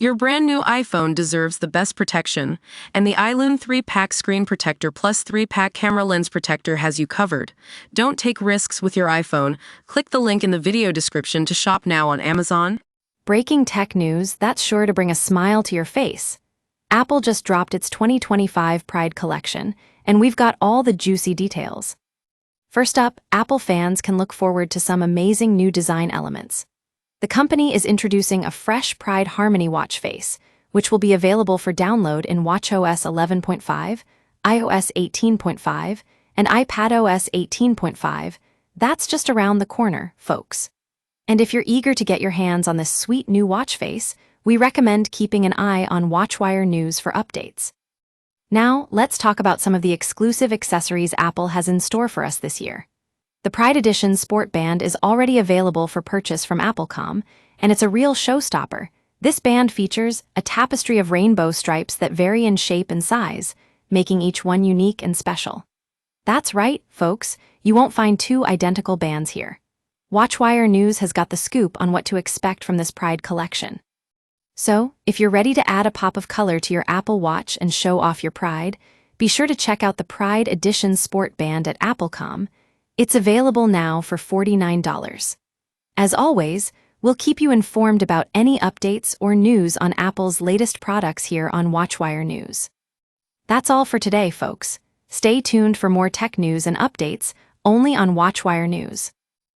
Your brand new iPhone deserves the best protection, and the iLune 3-pack screen protector plus 3-pack camera lens protector has you covered. Don't take risks with your iPhone. Click the link in the video description to shop now on Amazon. Breaking tech news that's sure to bring a smile to your face. Apple just dropped its 2025 Pride collection, and we've got all the juicy details. First up, Apple fans can look forward to some amazing new design elements. The company is introducing a fresh Pride Harmony watch face, which will be available for download in watchOS 11.5, iOS 18.5, and iPadOS 18.5. That's just around the corner, folks. And if you're eager to get your hands on this sweet new watch face, we recommend keeping an eye on WatchWire news for updates. Now, let's talk about some of the exclusive accessories Apple has in store for us this year. The Pride Edition Sport Band is already available for purchase from Apple.com, and it's a real showstopper. This band features a tapestry of rainbow stripes that vary in shape and size, making each one unique and special. That's right, folks, you won't find two identical bands here. WatchWire News has got the scoop on what to expect from this Pride collection. So, if you're ready to add a pop of color to your Apple Watch and show off your pride, be sure to check out the Pride Edition Sport Band at Apple.com. It's available now for $49. As always, we'll keep you informed about any updates or news on Apple's latest products here on WatchWire News. That's all for today, folks. Stay tuned for more tech news and updates only on WatchWire News.